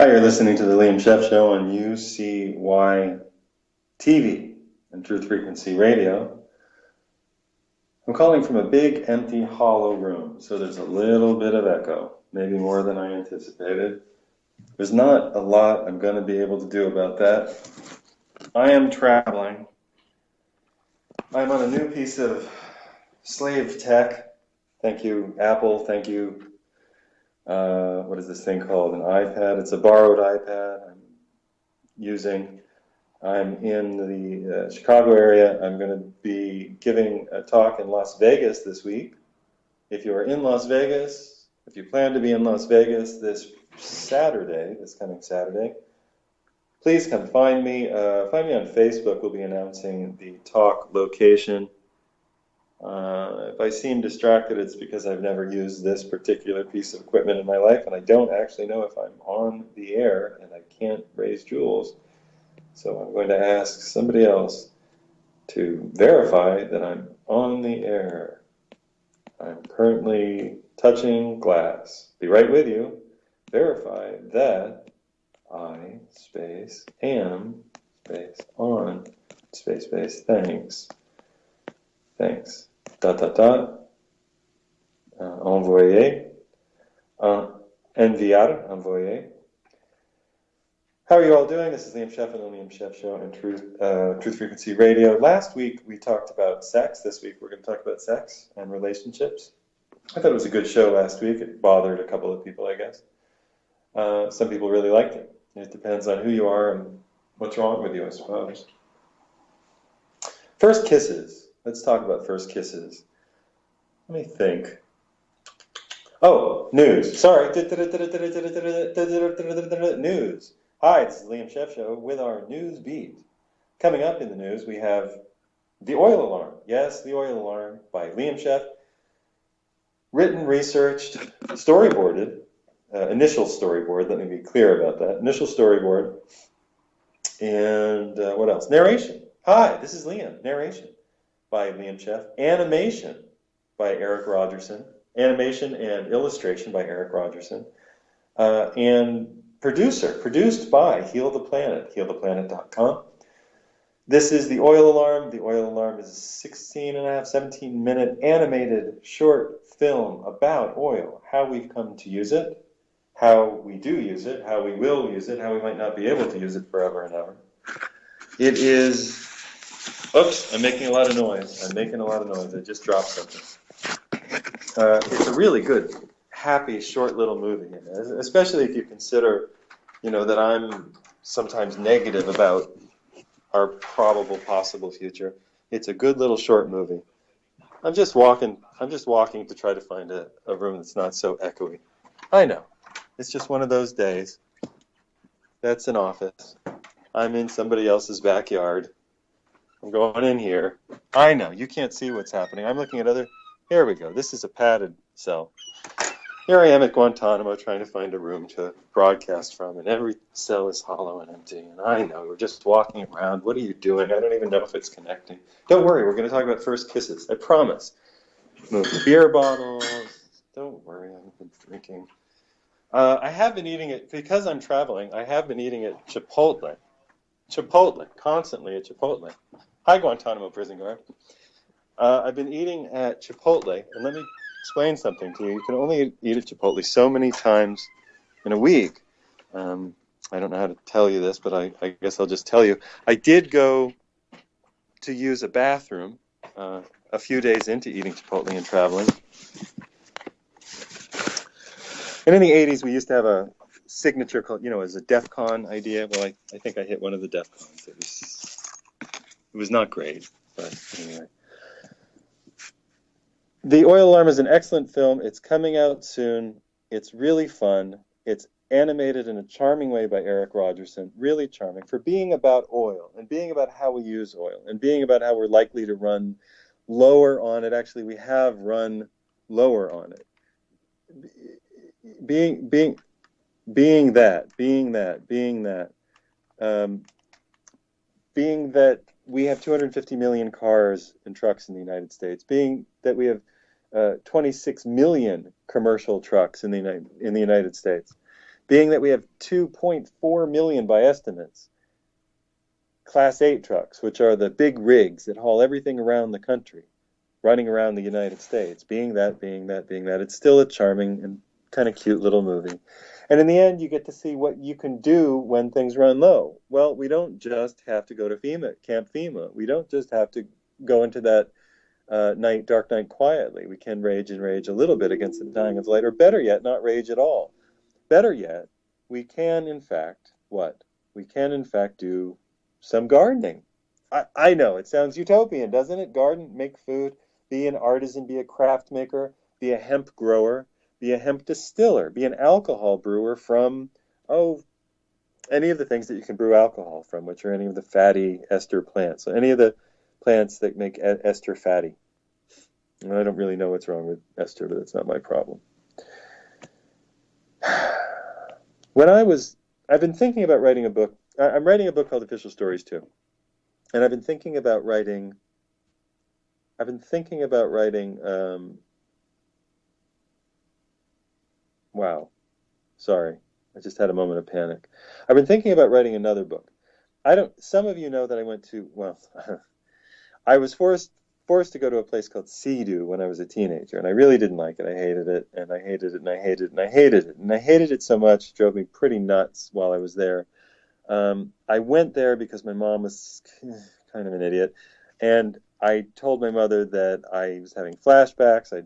Hi, you're listening to the Liam Scheff Show on UCY TV and Truth Frequency Radio. I'm calling from a big, empty, hollow room, so there's a little bit of echo, maybe more than I anticipated. There's not a lot I'm going to be able to do about that. I am traveling. I'm on a new piece of slave tech. Thank you, Apple. Thank you. What is this thing called? An iPad. It's a borrowed iPad I'm using. I'm in the Chicago area. I'm going to be giving a talk in Las Vegas this week. If you are in Las Vegas, if you plan to be in Las Vegas this coming Saturday, please come find me. Find me on Facebook. We'll be announcing the talk location. If I seem distracted, it's because I've never used this particular piece of equipment in my life, and I don't actually know if I'm on the air, and I can't raise jewels. So I'm going to ask somebody else to verify that I'm on the air. I'm currently touching glass. Be right with you. Verify that I space am space on space thanks. Thanks. Envoyer. Enviar. Envoyer. How are you all doing? This is Liam Scheff and the Liam Scheff Show and Truth Frequency Radio. Last week we talked about sex. This week we're going to talk about sex and relationships. I thought it was a good show last week. It bothered a couple of people, I guess. Some people really liked it. It depends on who you are and what's wrong with you, I suppose. First kisses. Let's talk about first kisses. Let me think. Oh, news. Sorry. News. Hi, this is Liam Scheff Show with our news beat. Coming up in the news, we have The Oil Alarm. Yes, The Oil Alarm by Liam Scheff. Written, researched, storyboarded. Initial storyboard, let me be clear about that. Initial storyboard. And what else? Narration. Hi, this is Liam. Narration by Liam Scheff. Animation by Eric Rogerson. Animation and illustration by Eric Rogerson. And produced by Heal the Planet, healtheplanet.com. This is The Oil Alarm. The Oil Alarm is a 17-minute animated short film about oil, how we've come to use it, how we do use it, how we will use it, how we might not be able to use it forever and ever. It is... Oops, I'm making a lot of noise. I just dropped something. It's a really good, happy, short little movie, especially if you consider, that I'm sometimes negative about our probable, possible future. It's a good little short movie. I'm just walking to try to find a room that's not so echoey. I know. It's just one of those days. That's an office. I'm in somebody else's backyard. I'm going in here. I know. You can't see what's happening. I'm looking at other... Here we go. This is a padded cell. Here I am at Guantanamo trying to find a room to broadcast from, and every cell is hollow and empty. And I know, we're just walking around. What are you doing? I don't even know if it's connecting. Don't worry, we're going to talk about first kisses. I promise. Move the beer bottles. Don't worry, I've been drinking. I have been eating it, because I'm traveling, I have been eating at Chipotle. Constantly at Chipotle. Hi, Guantanamo prison guard. I've been eating at Chipotle, and let me explain something to you. You can only eat at Chipotle so many times in a week. I don't know how to tell you this, but I guess I'll just tell you. I did go to use a bathroom a few days into eating Chipotle and traveling. And in the 80s, we used to have a signature called, as a DEF CON idea. Well, I think I hit one of the DEF CONs. It was not great, but anyway. The Oil Alarm is an excellent film. It's coming out soon. It's really fun. It's animated in a charming way by Eric Rogerson. Really charming for being about oil and being about how we use oil and being about how we're likely to run lower on it. Actually, we have run lower on it. Being that we have 250 million cars and trucks in the United States, being that we have 26 million commercial trucks in the United States, being that we have 2.4 million by estimates Class 8 trucks, which are the big rigs that haul everything around the country, running around the United States. Being that, it's still a charming and kind of cute little movie. And in the end, you get to see what you can do when things run low. Well, we don't just have to go to Camp FEMA. We don't just have to go into that dark night quietly. We can rage and rage a little bit against the dying of light, or better yet, not rage at all. Better yet, we can, in fact, what? We can, in fact, do some gardening. I know, it sounds utopian, doesn't it? Garden, make food, be an artisan, be a craft maker, be a hemp grower, be a hemp distiller, be an alcohol brewer from, any of the things that you can brew alcohol from, which are any of the fatty ester plants. So any of the plants that make ester fatty. And I don't really know what's wrong with ester, but that's not my problem. I've been thinking about writing a book. I'm writing a book called Official Stories too. And I've been thinking about writing, wow, sorry. I just had a moment of panic. I've been thinking about writing another book. Some of you know that I was forced to go to a place called CEDU when I was a teenager, and I really didn't like it. I hated it, and I hated it, and I hated it, and I hated it. And I hated it so much, it drove me pretty nuts while I was there. I went there because my mom was kind of an idiot, and I told my mother that I was having flashbacks. I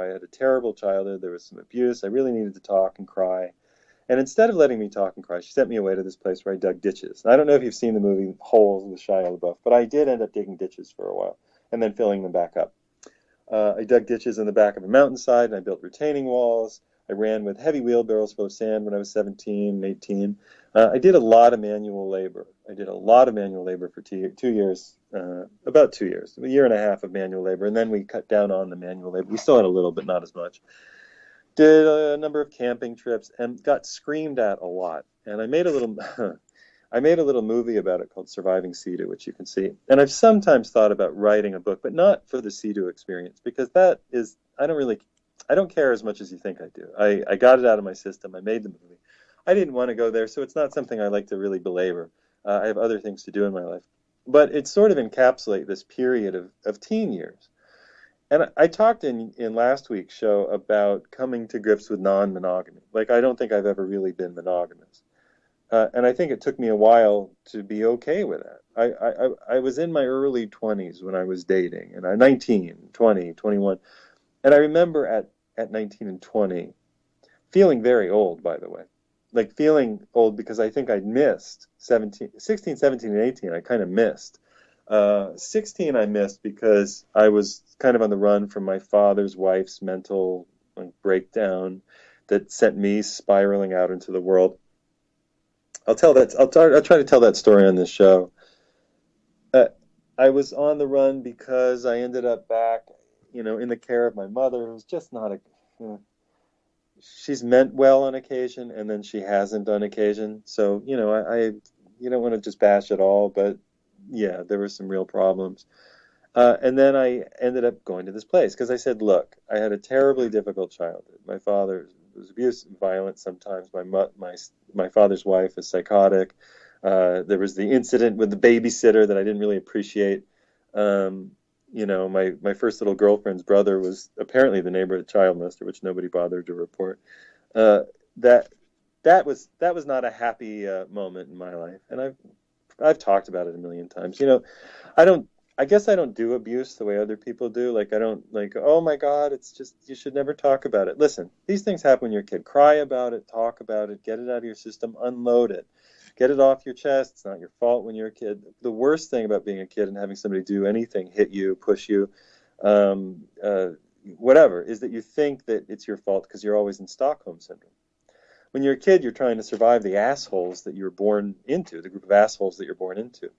had a terrible childhood. There was some abuse. I really needed to talk and cry. And instead of letting me talk and cry, she sent me away to this place where I dug ditches. And I don't know if you've seen the movie Holes with Shia LaBeouf, but I did end up digging ditches for a while and then filling them back up. I dug ditches in the back of a mountainside, and I built retaining walls. I ran with heavy wheelbarrows full of sand when I was 17, 18. I did a lot of manual labor. For 2 years, about 2 years, a year and a half of manual labor, and then we cut down on the manual labor. We still had a little, but not as much. Did a number of camping trips and got screamed at a lot. And I made a little movie about it called Surviving CEDU, which you can see. And I've sometimes thought about writing a book, but not for the CEDU experience, because I don't care as much as you think I do. I got it out of my system. I made the movie. I didn't want to go there, so it's not something I like to really belabor. I have other things to do in my life. But it sort of encapsulates this period of teen years. And I talked in last week's show about coming to grips with non-monogamy. Like, I don't think I've ever really been monogamous. And I think it took me a while to be okay with that. I was in my early 20s when I was dating, and I'm 19, 20, 21. And I remember at 19 and 20 feeling very old, by the way. Like, feeling old because I think I'd missed 16, 17, and 18. I kind of missed. 16 I missed because I was kind of on the run from my father's wife's mental breakdown that sent me spiraling out into the world. I'll try to tell that story on this show. I was on the run because I ended up back, in the care of my mother, who's just not she's meant well on occasion, and then she hasn't on occasion. So, you don't want to just bash it all, but yeah, there were some real problems. And then I ended up going to this place because I said, look, I had a terribly difficult childhood. My father was abusive, violent sometimes. My father's wife is psychotic. There was the incident with the babysitter that I didn't really appreciate. My first little girlfriend's brother was apparently the neighborhood child molester, which nobody bothered to report. That was not a happy moment in my life, and I've talked about it a million times. I guess I don't do abuse the way other people do. Like, I don't oh my God, it's just, you should never talk about it. Listen, these things happen when you're a kid. Cry about it, talk about it, get it out of your system, unload it. Get it off your chest. It's not your fault when you're a kid. The worst thing about being a kid and having somebody do anything, hit you, push you, whatever, is that you think that it's your fault because you're always in Stockholm Syndrome. When you're a kid, you're trying to survive the assholes that you're born into, the group of assholes that you're born into.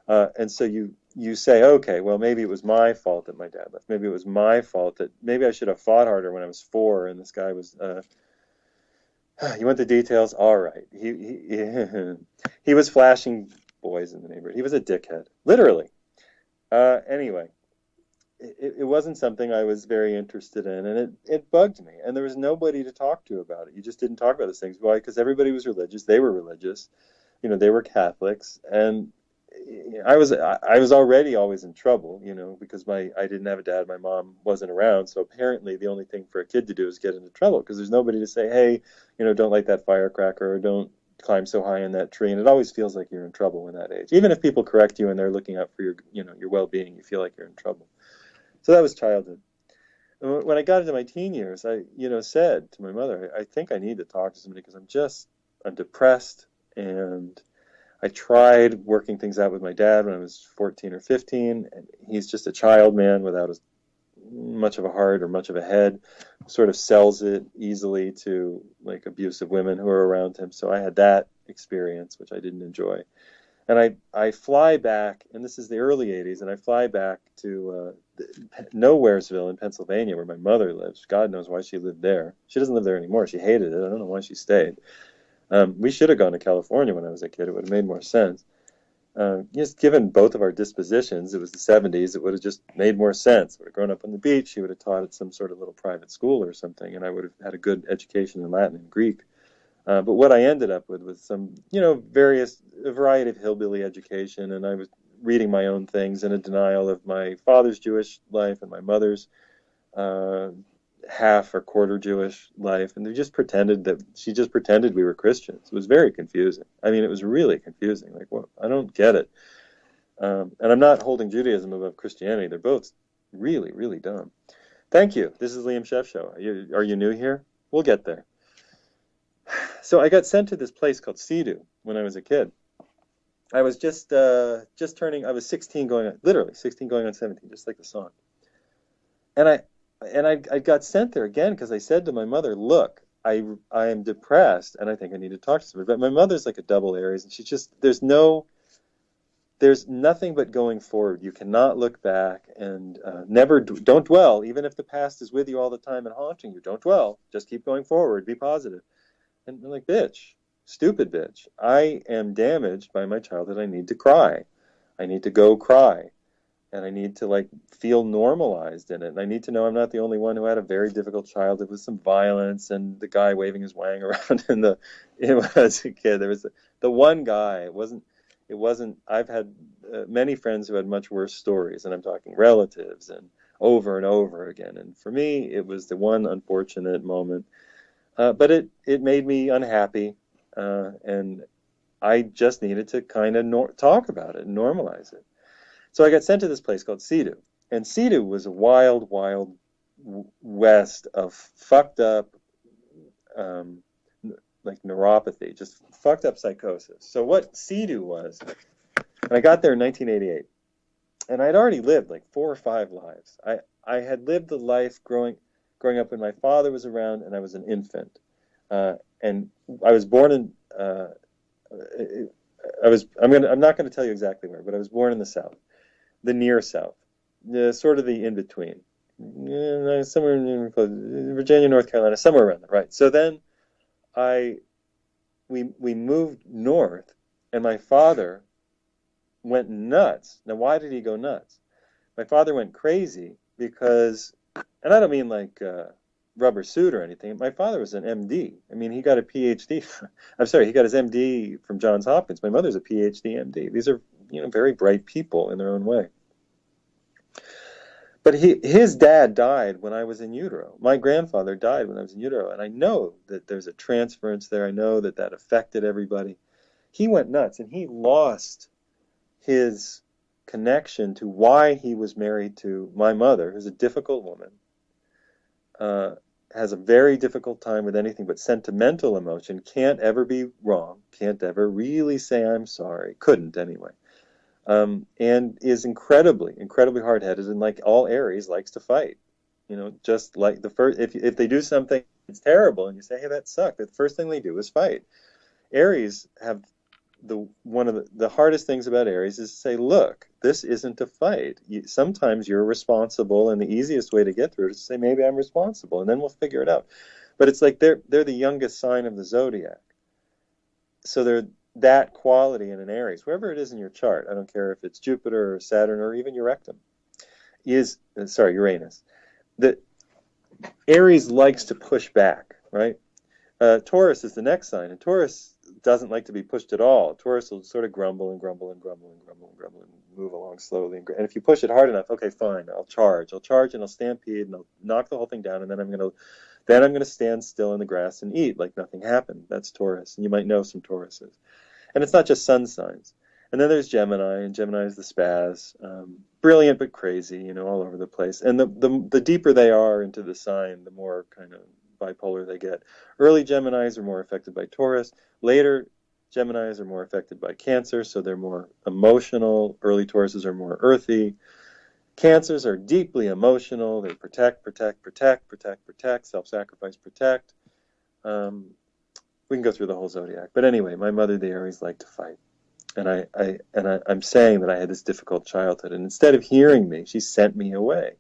And so you say, okay, well, maybe it was my fault that my dad left. Maybe it was my fault that maybe I should have fought harder when I was 4 and this guy was... you want the details? All right. He was flashing boys in the neighborhood. He was a dickhead, literally. Anyway, it wasn't something I was very interested in, and it bugged me. And there was nobody to talk to about it. You just didn't talk about those things. Why? Because everybody was religious. They were religious. They were Catholics, and I was already always in trouble, because I didn't have a dad, my mom wasn't around, so apparently the only thing for a kid to do is get into trouble because there's nobody to say, hey, don't light that firecracker or don't climb so high in that tree, and it always feels like you're in trouble in that age. Even if people correct you and they're looking out for your well-being, you feel like you're in trouble. So that was childhood. When I got into my teen years, I, said to my mother, I think I need to talk to somebody because I'm depressed, and I tried working things out with my dad when I was 14 or 15, and he's just a child man without much of a heart or much of a head, sort of sells it easily to like abusive women who are around him. So I had that experience, which I didn't enjoy. And I fly back, and this is the early 80s, and I fly back to Nowheresville in Pennsylvania, where my mother lives. God knows why she lived there. She doesn't live there anymore. She hated it. I don't know why she stayed. We should have gone to California when I was a kid. It would have made more sense. Just given both of our dispositions, it was the 70s, it would have just made more sense. I would have grown up on the beach. She would have taught at some sort of little private school or something, and I would have had a good education in Latin and Greek. But what I ended up with was some, a variety of hillbilly education, and I was reading my own things in a denial of my father's Jewish life and my mother's half or quarter Jewish life, and she just pretended we were Christians. It was very confusing. I mean, it was really confusing. Like, well, I don't get it. And I'm not holding Judaism above Christianity. They're both really, really dumb. Thank you. This is Liam Scheff Show. Are you new here? We'll get there. So I got sent to this place called CEDU when I was a kid. I was just turning. I was 16 literally 16 going on 17, just like the song. And I got sent there again because I said to my mother, look, I am depressed and I think I need to talk to somebody. But my mother's like a double Aries, and there's nothing but going forward. You cannot look back, and don't dwell, even if the past is with you all the time and haunting you. Don't dwell. Just keep going forward. Be positive. And I'm like, bitch, stupid bitch. I am damaged by my childhood. I need to cry. I need to go cry. And I need to feel normalized in it. And I need to know I'm not the only one who had a very difficult childhood with some violence and the guy waving his wang around as a kid. There was the one guy. It wasn't. I've had many friends who had much worse stories, and I'm talking relatives and over again. And for me, it was the one unfortunate moment. But it made me unhappy, and I just needed to kind of talk about it and normalize it. So I got sent to this place called CEDU, and CEDU was a wild, wild west of fucked up, neuropathy, just fucked up psychosis. So what CEDU was, and I got there in 1988, and I'd already lived 4 or 5 lives. I had lived the life growing up when my father was around and I was an infant, and I was born in. I'm not going to tell you exactly where, but I was born in the South. The near South, sort of the in-between, somewhere in Virginia, North Carolina, somewhere around there, right? So then we moved north, and my father went nuts. Now, why did he go nuts? My father went crazy because, and I don't mean rubber suit or anything. My father was an M.D. I mean, he got a Ph.D. I'm sorry, he got his M.D. from Johns Hopkins. My mother's a Ph.D. M.D. These are very bright people in their own way. But his dad died when I was in utero. My grandfather died when I was in utero, and I know that there's a transference there. I know that affected everybody. He went nuts, and he lost his connection to why he was married to my mother, who's a difficult woman, has a very difficult time with anything but sentimental emotion, can't ever be wrong, can't ever really say I'm sorry, couldn't anyway. And is incredibly, incredibly hard-headed, and like all Aries, likes to fight. Just like the first, if they do something it's terrible, and you say, hey, that sucked, the first thing they do is fight. Aries have one of the hardest things about Aries is to say, look, this isn't a fight. Sometimes you're responsible, and the easiest way to get through it is to say, maybe I'm responsible, and then we'll figure it out. But it's like they're the youngest sign of the zodiac, so they're that quality in an Aries, wherever it is in your chart. I don't care if it's Jupiter or Saturn or even your rectum. Uranus. The Aries likes to push back, right? Taurus is the next sign, and Taurus doesn't like to be pushed at all. Taurus will sort of grumble and grumble and grumble and grumble and grumble and move along slowly. And if you push it hard enough, okay, fine, I'll charge and I'll stampede and I'll knock the whole thing down, and then I'm gonna stand still in the grass and eat like nothing happened. That's Taurus, and you might know some Tauruses. And it's not just sun signs. And then there's Gemini, and Gemini is the spaz, brilliant but crazy, all over the place. And the deeper they are into the sign, the more kind of bipolar they get. Early Geminis are more affected by Taurus. Later Geminis are more affected by Cancer, so they're more emotional. Early Tauruses are more earthy. Cancers are deeply emotional. They protect, self-sacrifice, protect. We can go through the whole zodiac. But anyway, my mother, the Aries, liked to fight. And I'm saying that I had this difficult childhood. And instead of hearing me, she sent me away.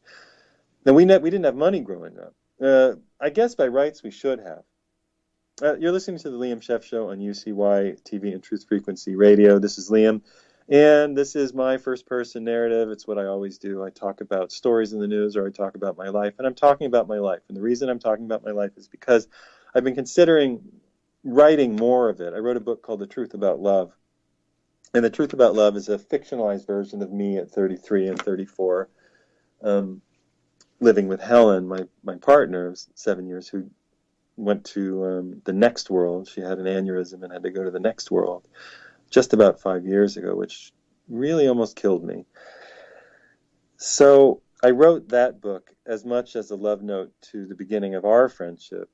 Now, we didn't have money growing up. I guess by rights we should have. You're listening to the Liam Scheff Show on UCY TV and Truth Frequency Radio. This is Liam, and this is my first-person narrative. It's what I always do. I talk about stories in the news, or I talk about my life, and I'm talking about my life. And the reason I'm talking about my life is because I've been considering writing more of it. I wrote a book called The Truth About Love, and The Truth About Love is a fictionalized version of me at 33 and 34, living with Helen, my partner of 7 years, who went to the next world. She had an aneurysm and had to go to the next world just about 5 years ago, which really almost killed me. So I wrote that book as much as a love note to the beginning of our friendship,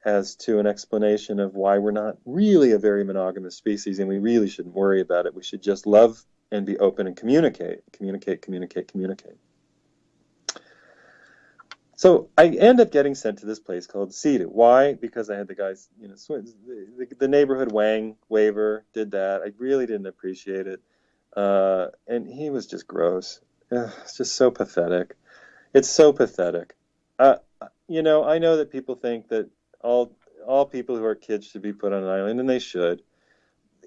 as to an explanation of why we're not really a very monogamous species, and we really shouldn't worry about it. We should just love and be open and communicate. So I end up getting sent to this place called CEDU. Why? Because I had the guys, the neighborhood wang waiver, did that. I really didn't appreciate it. And he was just gross. It's just so pathetic. It's so pathetic. I know that people think that all people who are kids should be put on an island, and they should.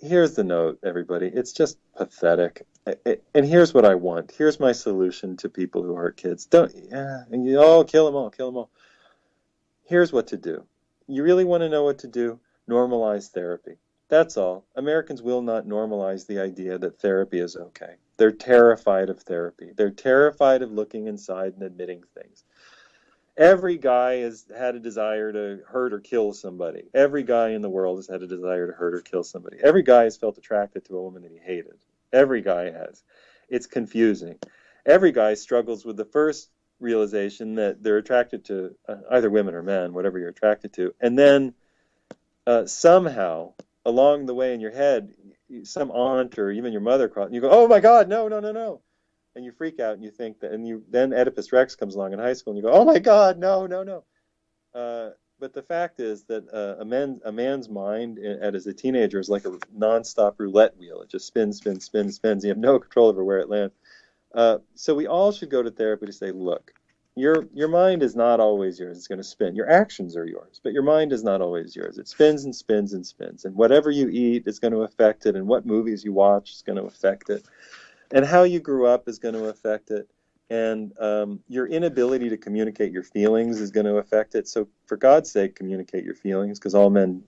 Here's the note, everybody. It's just pathetic. And here's what I want. Here's my solution to people who hurt kids. Kill them all. Here's what to do. You really want to know what to do? Normalize therapy. That's all. Americans will not normalize the idea that therapy is okay. They're terrified of therapy. They're terrified of looking inside and admitting things. Every guy has had a desire to hurt or kill somebody. Every guy in the world has had a desire to hurt or kill somebody. Every guy has felt attracted to a woman that he hated. Every guy has. It's confusing. Every guy struggles with the first realization that they're attracted to either women or men, whatever you're attracted to. And then somehow, along the way in your head, some aunt or even your mother, you go, oh my God, no. And you freak out and you think that, and then Oedipus Rex comes along in high school and you go, oh my God, no. But the fact is that a man's mind as a teenager is like a nonstop roulette wheel. It just spins. You have no control over where it lands. So we all should go to therapy to say, look, your mind is not always yours. It's going to spin. Your actions are yours, but your mind is not always yours. It spins and spins and spins. And whatever you eat is going to affect it, and what movies you watch is going to affect it. And how you grew up is going to affect it. And your inability to communicate your feelings is going to affect it. So for God's sake, communicate your feelings, because all men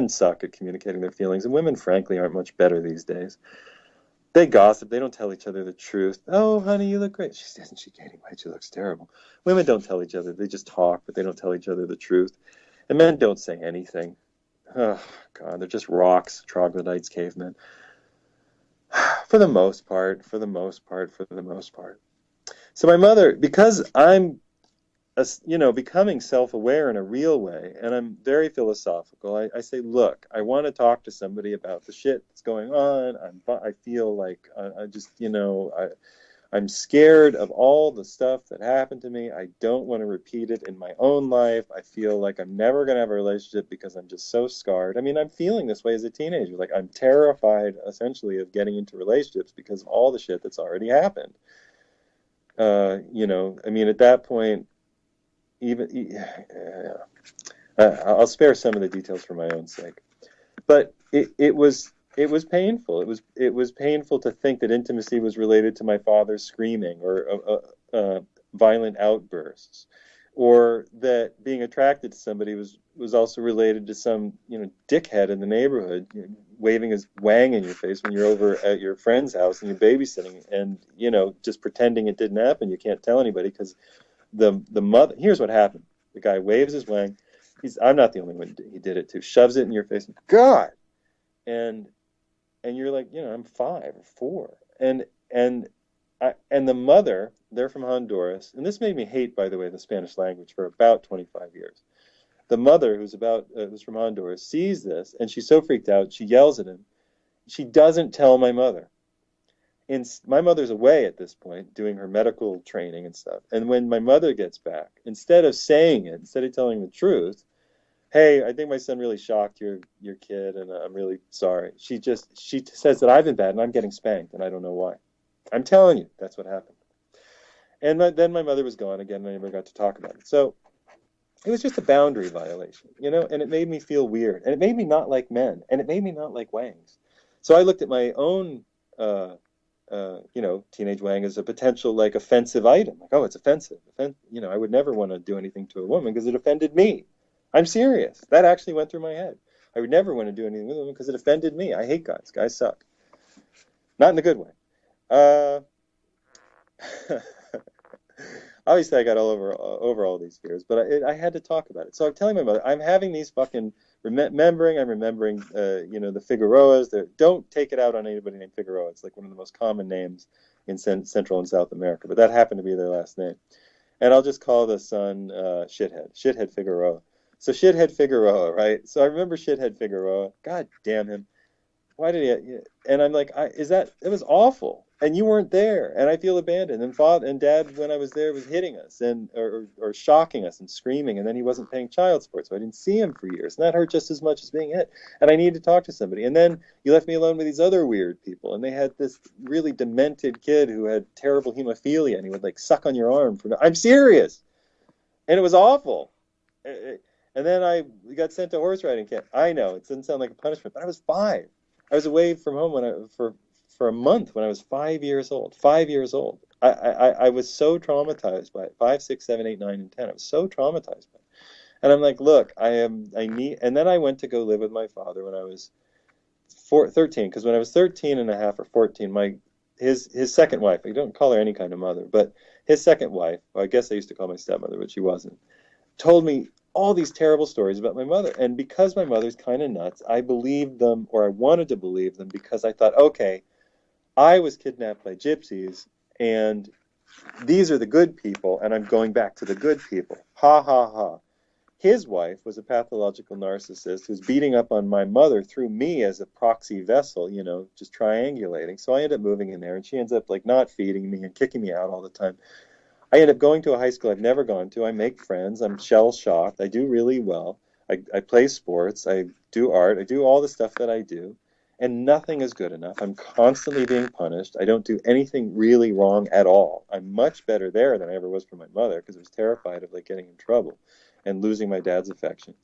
suck at communicating their feelings. And women, frankly, aren't much better these days. They gossip. They don't tell each other the truth. Oh, honey, you look great. Isn't she gaining weight? She looks terrible. Women don't tell each other. They just talk, but they don't tell each other the truth. And men don't say anything. Oh, God, they're just rocks, troglodytes, cavemen. For the most part. So my mother, because I'm, becoming self-aware in a real way, and I'm very philosophical, I say, look, I want to talk to somebody about the shit that's going on. I feel like I'm scared of all the stuff that happened to me. I don't want to repeat it in my own life. I feel like I'm never going to have a relationship because I'm just so scarred. I mean, I'm feeling this way as a teenager. Like, I'm terrified, essentially, of getting into relationships because of all the shit that's already happened. At that point, I'll spare some of the details for my own sake. But it was painful. It was painful to think that intimacy was related to my father screaming, or violent outbursts, or that being attracted to somebody was also related to some dickhead in the neighborhood waving his wang in your face when you're over at your friend's house and you're babysitting, and just pretending it didn't happen. You can't tell anybody because the mother. Here's what happened: the guy waves his wang. I'm not the only one he did it to. Shoves it in your face. God, and you're like, I'm 5 or 4, and the mother, they're from Honduras, and this made me hate, by the way, the Spanish language for about 25 years. The mother, who's from Honduras, sees this, and she's so freaked out, she yells at him. She doesn't tell my mother. My mother's away at this point, doing her medical training and stuff. And when my mother gets back, instead of saying it, instead of telling the truth, hey, I think my son really shocked your kid, and I'm really sorry. She says that I've been bad, and I'm getting spanked, and I don't know why. I'm telling you, that's what happened. And then my mother was gone again, and I never got to talk about it. So it was just a boundary violation, and it made me feel weird, and it made me not like men, and it made me not like wangs. So I looked at my own, teenage wang as a potential, like, offensive item. Like, oh, it's offensive. I would never want to do anything to a woman because it offended me. I'm serious. That actually went through my head. I would never want to do anything with women because it offended me. I hate guys. Guys suck. Not in the good way. Obviously, I got over all these fears, but I had to talk about it. So I'm telling my mother, I'm having these fucking remembering. I'm remembering, the Figueroas. Don't take it out on anybody named Figueroa. It's like one of the most common names in Central and South America, but that happened to be their last name. And I'll just call the son Shithead Figueroa. So Shithead Figueroa, right? So I remember Shithead Figueroa. God damn him. Why did he? And I'm like, it was awful. And you weren't there, and I feel abandoned. And father and dad, when I was there, was hitting us and or shocking us and screaming. And then he wasn't paying child support, so I didn't see him for years. And that hurt just as much as being hit. And I needed to talk to somebody. And then you left me alone with these other weird people. And they had this really demented kid who had terrible hemophilia, and he would, like, suck on your arm. I'm serious. And it was awful. And then I got sent to horse riding camp. I know it doesn't sound like a punishment, but I was 5. I was away from home for a month when I was 5 years old. 5 years old. I was so traumatized by it. 5, 6, 7, 8, 9, and 10. I was so traumatized by it. And I'm like, look, and then I went to go live with my father when I was 13, because when I was 13 and a half or 14, his second wife, I don't call her any kind of mother, but his second wife, I guess I used to call my stepmother, but she wasn't, told me all these terrible stories about my mother. And because my mother's kind of nuts, I believed them, or I wanted to believe them, because I thought, okay, I was kidnapped by gypsies, and these are the good people, and I'm going back to the good people. Ha, ha, ha. His wife was a pathological narcissist who's beating up on my mother through me as a proxy vessel, just triangulating. So I end up moving in there, and she ends up, like, not feeding me and kicking me out all the time. I end up going to a high school I've never gone to. I make friends. I'm shell-shocked. I do really well. I play sports. I do art. I do all the stuff that I do. And nothing is good enough. I'm constantly being punished. I don't do anything really wrong at all. I'm much better there than I ever was for my mother, because I was terrified of, like, getting in trouble and losing my dad's affection.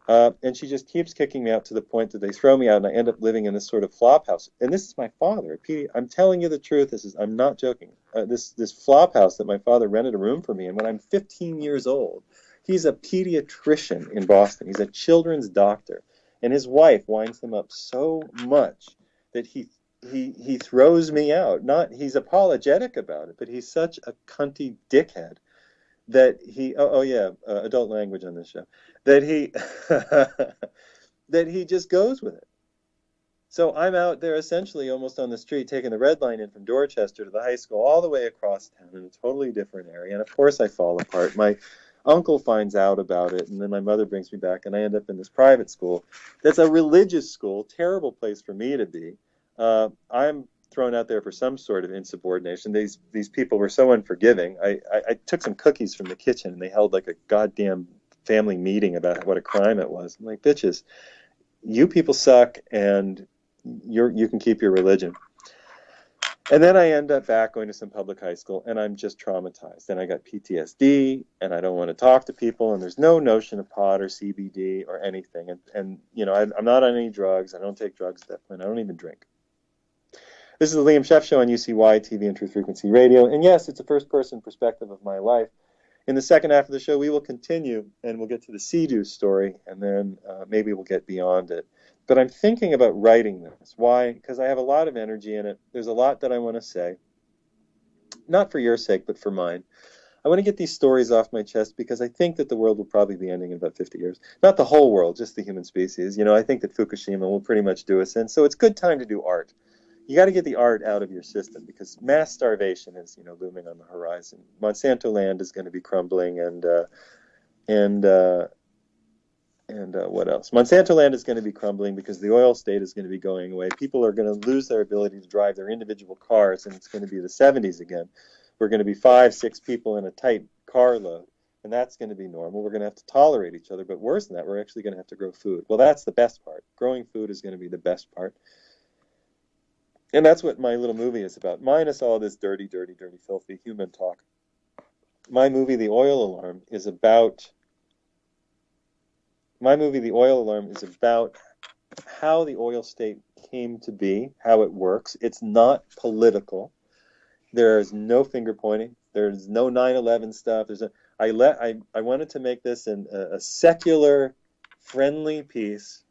And she just keeps kicking me out to the point that they throw me out, and I end up living in this sort of flop house. And this is my father. I'm telling you the truth. I'm not joking. This flop house that my father rented a room for me. And when I'm 15 years old, he's a pediatrician in Boston. He's a children's doctor. And his wife winds him up so much that he throws me out. He's apologetic about it, but he's such a cunty dickhead that he, adult language on this show, that he that he just goes with it. So I'm out there essentially almost on the street, taking the red line in from Dorchester to the high school, all the way across town in a totally different area. And of course I fall apart. My uncle finds out about it, and then my mother brings me back, and I end up in this private school that's a religious school, terrible place for me to be. I'm thrown out there for some sort of insubordination. These people were so unforgiving. I took some cookies from the kitchen, and they held, like, a goddamn family meeting about what a crime it was. I'm like, bitches, you people suck, and you can keep your religion. And then I end up back going to some public high school, and I'm just traumatized. And I got PTSD, and I don't want to talk to people, and there's no notion of pot or CBD or anything. And I'm not on any drugs. I don't take drugs at that point. I don't even drink. This is the Liam Scheff Show on UCY TV and Truth Frequency Radio. And yes, it's a first-person perspective of my life. In the second half of the show, we will continue, and we'll get to the CEDU story, and then maybe we'll get beyond it. But I'm thinking about writing this. Why? Because I have a lot of energy in it. There's a lot that I want to say. Not for your sake, but for mine. I want to get these stories off my chest because I think that the world will probably be ending in about 50 years. Not the whole world, just the human species. You know, I think that Fukushima will pretty much do us in. So it's a good time to do art. You got to get the art out of your system because mass starvation is, looming on the horizon. Monsanto land is going to be crumbling, and what else? Monsanto land is going to be crumbling because the oil state is going to be going away. People are going to lose their ability to drive their individual cars, and it's going to be the 70s again. We're going to be 5, 6 people in a tight car load, and that's going to be normal. We're going to have to tolerate each other, but worse than that, we're actually going to have to grow food. Well, that's the best part. Growing food is going to be the best part. And that's what my little movie is about, minus all this dirty, dirty, dirty, filthy human talk. My movie, The Oil Alarm, is about how the oil state came to be, how it works. It's not political. There's no finger pointing. There's no 9/11 stuff. I wanted to make this a secular, friendly piece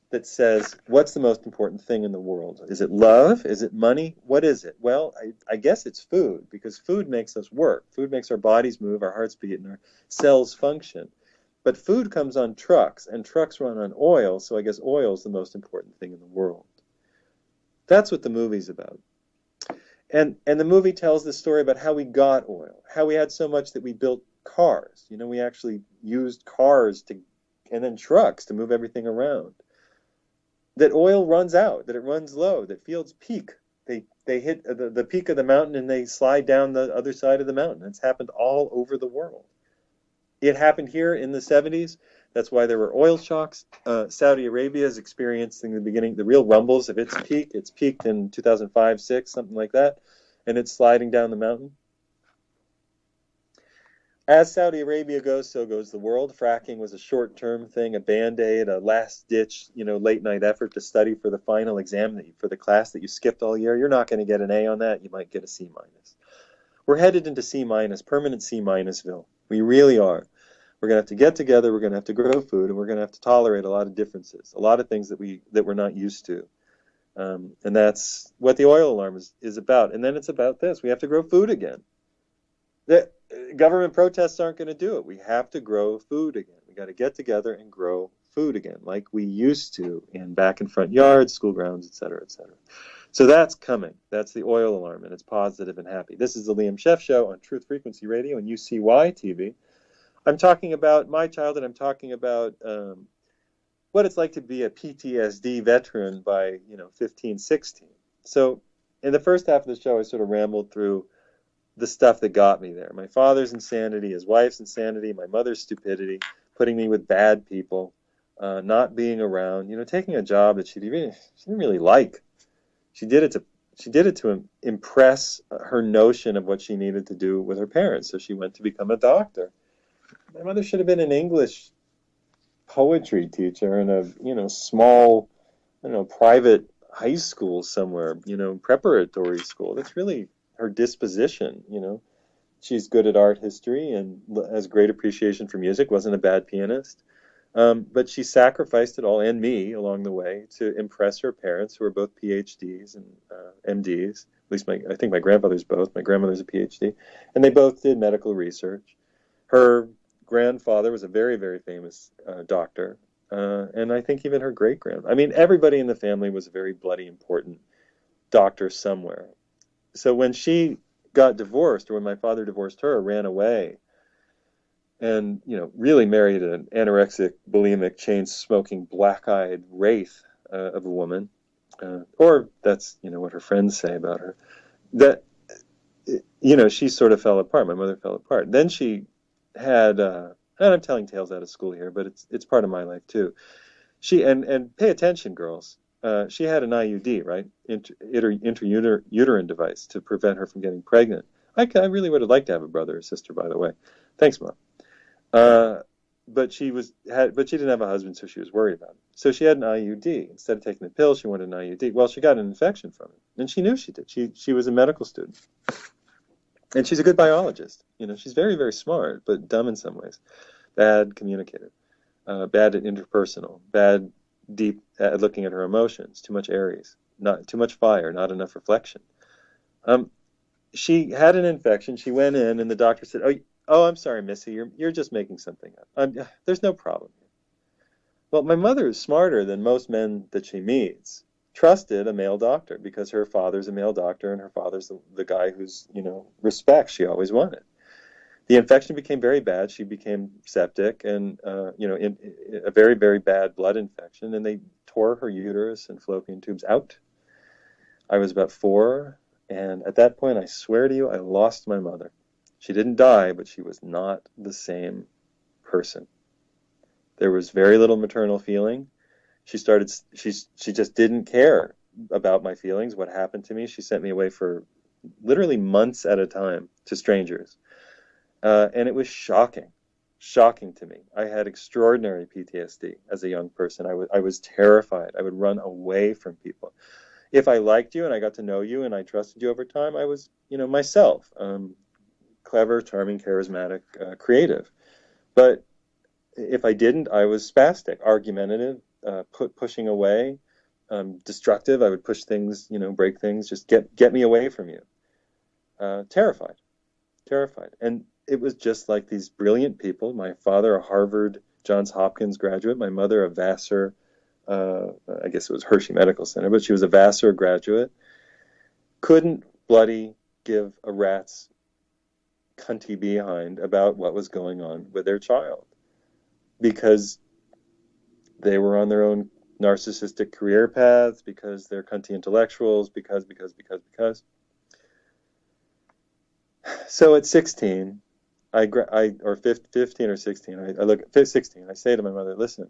that says, what's the most important thing in the world? Is it love? Is it money? What is it? Well, I guess it's food, because food makes us work. Food makes our bodies move, our hearts beat, and our cells function. But food comes on trucks, and trucks run on oil, so I guess oil is the most important thing in the world. That's what the movie's about. And the movie tells the story about how we got oil, how we had so much that we built cars. We actually used cars and then trucks to move everything around. That oil runs out, that it runs low, that fields peak. They hit the peak of the mountain and they slide down the other side of the mountain. It's happened all over the world. It happened here in the 70s. That's why there were oil shocks. Saudi Arabia is experiencing the real rumbles of its peak. It's peaked in 2005, 6, something like that, and it's sliding down the mountain. As Saudi Arabia goes, so goes the world. Fracking was a short-term thing, a band-aid, a last-ditch, late-night effort to study for the final exam, for the class that you skipped all year. You're not going to get an A on that. You might get a C-. We're headed into C-, permanent C-Ville. We really are. We're going to have to get together. We're going to have to grow food, and we're going to have to tolerate a lot of differences, a lot of things that we're not used to. And that's what the oil alarm is about. And then it's about this. We have to grow food again. The government protests aren't going to do it. We have to grow food again. We got to get together and grow food again, like we used to in back and front yards, school grounds, et cetera, et cetera. So that's coming. That's the oil alarm, and it's positive and happy. This is the Liam Scheff Show on Truth Frequency Radio and UCY TV. I'm talking about my childhood. I'm talking about what it's like to be a PTSD veteran by 15, 16. So in the first half of the show, I sort of rambled through the stuff that got me there. My father's insanity, his wife's insanity, my mother's stupidity, putting me with bad people, not being around, taking a job that she didn't really like. She did it to impress her notion of what she needed to do with her parents. So she went to become a doctor. My mother should have been an English poetry teacher in a small, private high school somewhere, preparatory school. That's really her disposition. She's good at art history and has great appreciation for music, wasn't a bad pianist. But she sacrificed it all, and me, along the way, to impress her parents, who are both Ph.D.s and M.D.s. At least I think my grandfather's both. My grandmother's a Ph.D. And they both did medical research. Her grandfather was a very, very famous doctor. And I think even her great-grandfather. I mean, everybody in the family was a very bloody important doctor somewhere. So when she got divorced, or when my father divorced her, ran away, and really married an anorexic, bulimic, chain-smoking, black-eyed wraith of a woman, or that's what her friends say about her, that she sort of fell apart. My mother fell apart. Then she had, and I'm telling tales out of school here, but it's part of my life too. She and pay attention, girls. She had an IUD, right? Intrauterine device to prevent her from getting pregnant. I really would have liked to have a brother or sister, by the way. Thanks, Mom. but but she didn't have a husband, so she was worried about it. So she had an IUD. Instead of taking the pill, she wanted an IUD. Well, she got an infection from it, and she knew she did. She was a medical student, and she's a good biologist. She's very, very smart, but dumb in some ways. Bad communicator, bad at interpersonal, bad deep at looking at her emotions. Too much Aries, not too much fire, not enough reflection. She had an infection. She went in, and the doctor said, "Oh, I'm sorry, Missy. You're just making something up. There's no problem." Well, my mother is smarter than most men that she meets. Trusted a male doctor because her father's a male doctor, and her father's the guy who's respect she always wanted. The infection became very bad. She became septic, and in a very, very bad blood infection, and they tore her uterus and fallopian tubes out. I was about 4. And at that point, I swear to you, I lost my mother. She didn't die, but she was not the same person. There was very little maternal feeling. She just didn't care about my feelings, what happened to me. She sent me away for literally months at a time to strangers. And it was shocking to me. I had extraordinary PTSD as a young person. I was terrified. I would run away from people. If I liked you and I got to know you and I trusted you over time, I was, myself, clever, charming, charismatic, creative. But if I didn't, I was spastic, argumentative, pushing away, destructive. I would push things, break things, just get me away from you. Terrified. And it was just like these brilliant people. My father, a Harvard, Johns Hopkins graduate. My mother, a Vassar, I guess it was Hershey Medical Center, but she was a Vassar graduate, couldn't bloody give a rat's cunty behind about what was going on with their child because they were on their own narcissistic career paths, because they're cunty intellectuals, because. So at 16, or 15 or 16, I look at 16, I say to my mother, "Listen,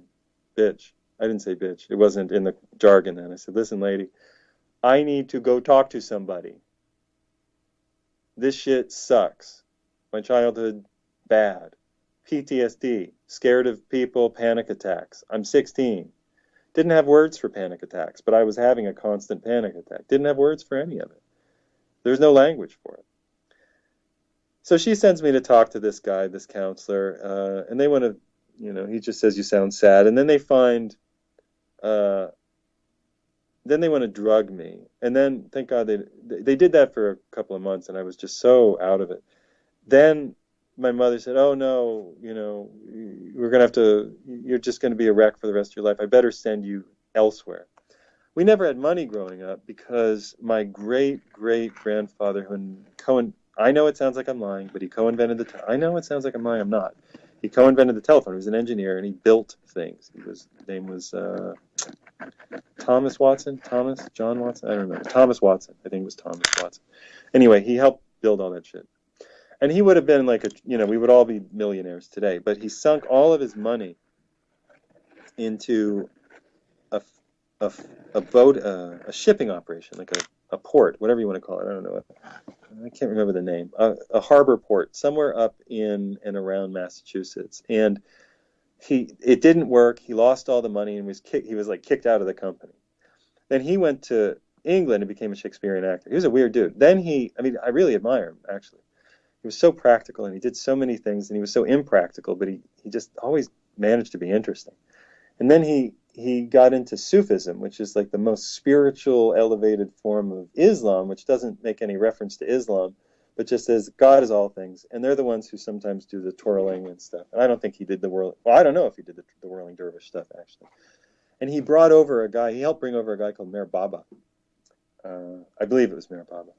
bitch." I didn't say bitch. It wasn't in the jargon then. I said, "Listen, lady, I need to go talk to somebody. This shit sucks. My childhood, bad. PTSD, scared of people, panic attacks. I'm 16. Didn't have words for panic attacks, but I was having a constant panic attack. Didn't have words for any of it. There's no language for it." So she sends me to talk to this guy, this counselor, and they want to, he just says, "You sound sad." And then they then they want to drug me. And then, thank God, they did that for a couple of months, and I was just so out of it. Then my mother said, "Oh, no, we're going to have to, you're just going to be a wreck for the rest of your life. I better send you elsewhere." We never had money growing up because my great-great-grandfather, who I know it sounds like I'm lying, but he co-invented I know it sounds like I'm lying, I'm not. He co-invented the telephone. He was an engineer, and he built things. His name was John Watson? I don't remember. Thomas Watson. I think it was Thomas Watson. Anyway, he helped build all that shit. And he would have been like we would all be millionaires today, but he sunk all of his money into a boat, a shipping operation, like a port, whatever you want to call it. I don't know. I can't remember the name. A harbor port somewhere up in and around Massachusetts. And it didn't work. He lost all the money and he was like kicked out of the company. Then he went to England and became a Shakespearean actor. He was a weird dude. Then I really admire him, actually. He was so practical and he did so many things, and he was so impractical, but he just always managed to be interesting. And then he got into Sufism, which is like the most spiritual, elevated form of Islam, which doesn't make any reference to Islam, but just says God is all things. And they're the ones who sometimes do the twirling and stuff. And I don't think he did the whirling. Well, I don't know if he did the whirling dervish stuff, actually. And he brought over he helped bring over a guy called Meher Baba. I believe it was Meher Baba.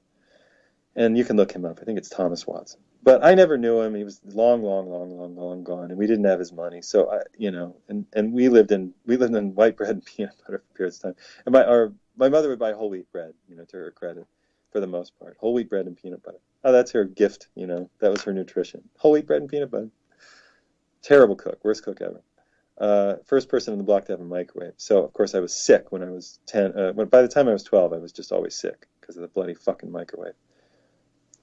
And you can look him up. I think it's Thomas Watson. But I never knew him. He was long gone, and we didn't have his money. So and we lived in white bread and peanut butter for periods of time. And my mother would buy whole wheat bread, to her credit, for the most part. Whole wheat bread and peanut butter. Oh, that's her gift, that was her nutrition. Whole wheat bread and peanut butter. Terrible cook, worst cook ever. First person on the block to have a microwave. So of course I was sick when I was 10. By the time I was 12, I was just always sick because of the bloody fucking microwave.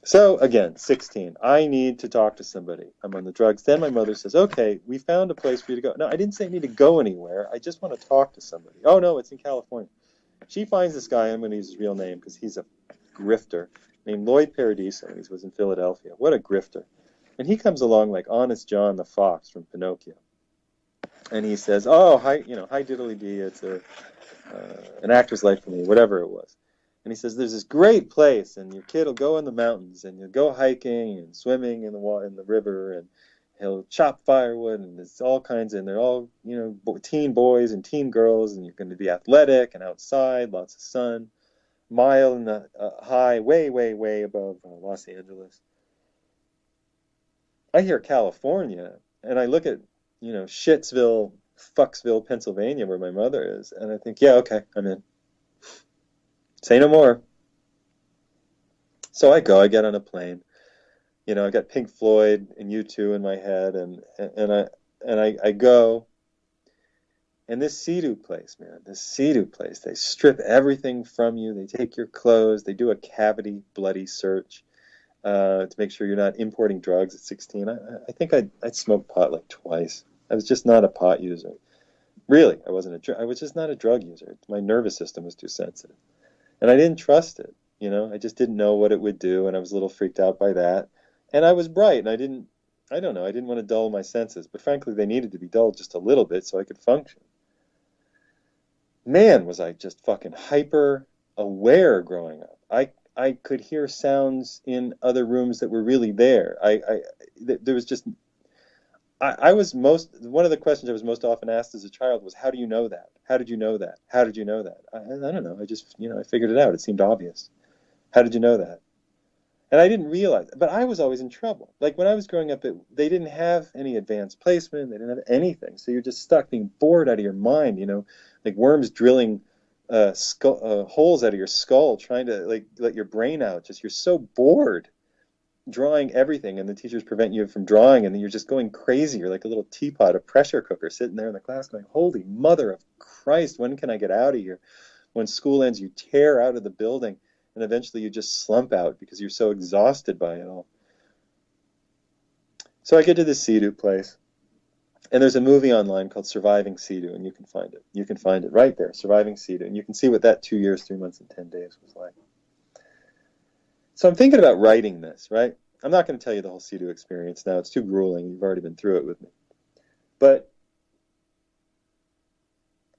So again, 16. I need to talk to somebody. I'm on the drugs. Then my mother says, okay, we found a place for you to go. No, I didn't say I need to go anywhere. I just want to talk to somebody. Oh, no, it's in California. She finds this guy. I'm going to use his real name because he's a grifter, named Lloyd Paradiso. He was in Philadelphia. What a grifter. And he comes along like Honest John the Fox from Pinocchio. And he says, oh, hi, hi diddly dee. It's an actor's life for me, whatever it was. And he says, there's this great place, and your kid will go in the mountains, and you'll go hiking and swimming in the river, and he'll chop firewood, and there's all kinds, and they're all, teen boys and teen girls, and you're going to be athletic and outside, lots of sun, mile in the high, way, way, way above Los Angeles. I hear California, and I look at, Shitsville, Fucksville, Pennsylvania, where my mother is, and I think, yeah, okay, I'm in. Say no more. So I go, I get on a plane. I got Pink Floyd and U2 in my head, and I go, and this CEDU place, man, this CEDU place, they strip everything from you. They take your clothes. They do a cavity bloody search to make sure you're not importing drugs at 16. I think I'd smoked pot like twice. I was just not a pot user. Really, I was just not a drug user. My nervous system was too sensitive. And I didn't trust it. I just didn't know what it would do, and I was a little freaked out by that. And I was bright, and I don't know, I didn't want to dull my senses, but frankly, they needed to be dulled just a little bit so I could function. Man, was I just fucking hyper aware growing up. I could hear sounds in other rooms that were really there. There was just I was one of the questions I was most often asked as a child was, how do you know that? How did you know that? How did you know that? I don't know. I just, I figured it out. It seemed obvious. How did you know that? And I didn't realize, but I was always in trouble. Like when I was growing up, they didn't have any advanced placement. They didn't have anything. So you're just stuck being bored out of your mind, like worms drilling holes out of your skull, trying to like let your brain out. Just you're so bored drawing everything, and the teachers prevent you from drawing, and then you're just going crazy. You're like a little teapot, a pressure cooker sitting there in the class going, holy mother of Christ, when can I get out of here? When school ends, you tear out of the building, and eventually you just slump out because you're so exhausted by it all. So I get to this CEDU place, and there's a movie online called Surviving CEDU, and you can find it. You can find it right there, Surviving CEDU, and you can see what that 2 years, 3 months, and 10 days was like. So I'm thinking about writing this, right? I'm not going to tell you the whole CEDU experience now. It's too grueling. You've already been through it with me. But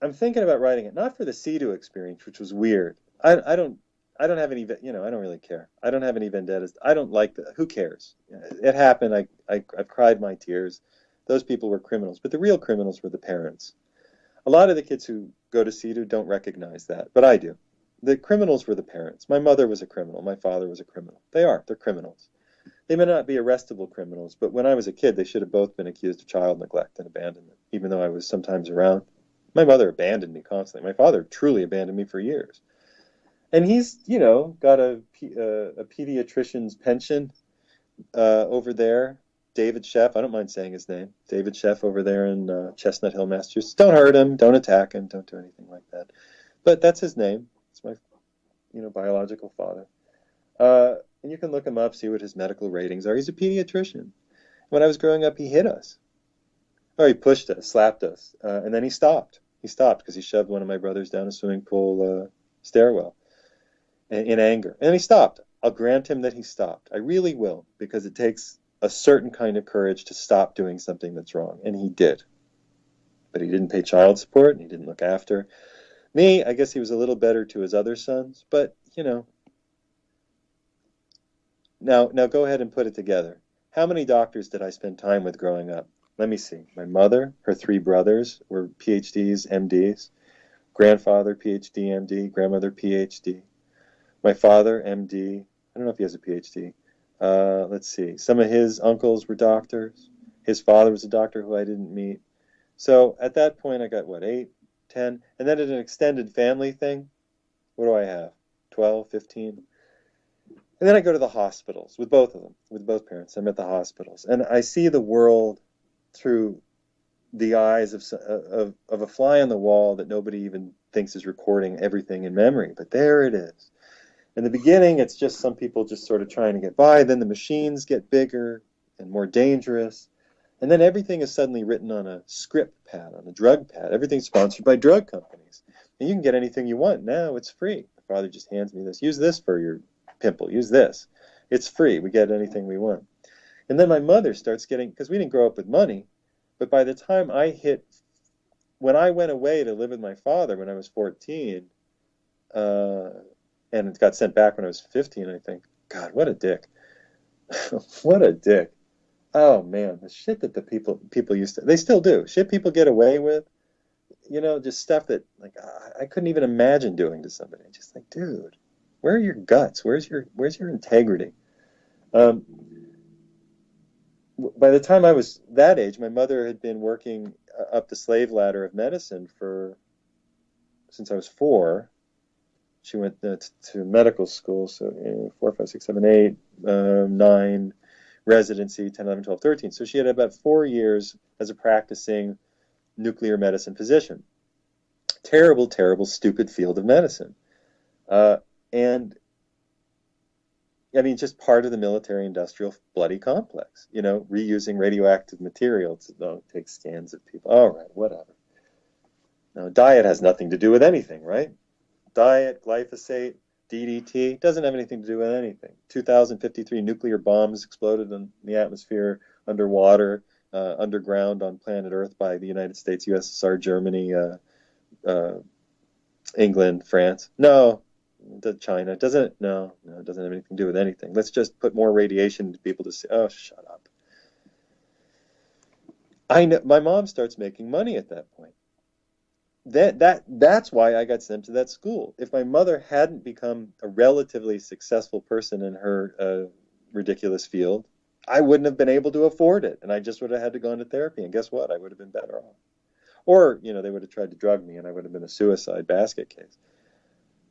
I'm thinking about writing it, not for the CEDU experience, which was weird. I don't have any, I don't really care. I don't have any vendettas. I don't like that. Who cares? It happened. I've cried my tears. Those people were criminals, but the real criminals were the parents. A lot of the kids who go to CEDU don't recognize that, but I do. The criminals were the parents. My mother was a criminal. My father was a criminal. They're criminals. They may not be arrestable criminals, but when I was a kid, they should have both been accused of child neglect and abandonment, even though I was sometimes around. My mother abandoned me constantly. My father truly abandoned me for years. And he's, got a pediatrician's pension over there. David Scheff, I don't mind saying his name. David Scheff over there in Chestnut Hill, Massachusetts. Don't hurt him. Don't attack him. Don't do anything like that. But that's his name. It's my, biological father. And you can look him up, see what his medical ratings are. He's a pediatrician. When I was growing up, he hit us. Or he pushed us, slapped us, and then he stopped. He stopped because he shoved one of my brothers down a swimming pool stairwell in anger. And he stopped. I'll grant him that he stopped. I really will, because it takes a certain kind of courage to stop doing something that's wrong. And he did. But he didn't pay child support, and he didn't look after me. I guess he was a little better to his other sons, but, Now go ahead and put it together. How many doctors did I spend time with growing up? Let me see. My mother, her 3 brothers were Ph.D.s, M.D.s. Grandfather, Ph.D., M.D., grandmother, Ph.D. My father, M.D. I don't know if he has a Ph.D. Let's see. Some of his uncles were doctors. His father was a doctor who I didn't meet. So at that point, I got, 8, 10? And then at an extended family thing, what do I have? 12, 15? And then I go to the hospitals with both of them, with both parents. I'm at the hospitals, and I see the world through the eyes of a fly on the wall that nobody even thinks is recording everything in memory. But there it is. In the beginning, it's just some people just sort of trying to get by. Then the machines get bigger and more dangerous. And then everything is suddenly written on a script pad, on a drug pad. Everything's sponsored by drug companies. And you can get anything you want. Now it's free. My father just hands me this. Use this for your pimple. Use this. It's free. We get anything we want. And then my mother starts getting, because we didn't grow up with money, but by the time when I went away to live with my father when I was 14, and it got sent back when I was 15, I think, God, what a dick. What a dick. Oh man, the shit that the people used to, they still do. Shit people get away with, just stuff that like I couldn't even imagine doing to somebody. Just like, dude, where are your guts? Where's your integrity? By the time I was that age, my mother had been working up the slave ladder of medicine since I was 4. She went to medical school, so 4, 5, 6, 7, 8, 9, residency, 10, 11, 12, 13. So she had about 4 years as a practicing nuclear medicine physician. Terrible, terrible, stupid field of medicine. And I mean, just part of the military-industrial bloody complex, reusing radioactive material to take scans of people. All right, whatever. Now, diet has nothing to do with anything, right? Diet, glyphosate, DDT, doesn't have anything to do with anything. 2053 nuclear bombs exploded in the atmosphere, underwater, underground on planet Earth by the United States, USSR, Germany, England, France. No. China. No, it doesn't have anything to do with anything. Let's just put more radiation into people to say, oh, shut up. I know my mom starts making money at that point. That's why I got sent to that school. If my mother hadn't become a relatively successful person in her ridiculous field, I wouldn't have been able to afford it, and I just would have had to go into therapy. And guess what? I would have been better off. Or they would have tried to drug me, and I would have been a suicide basket case.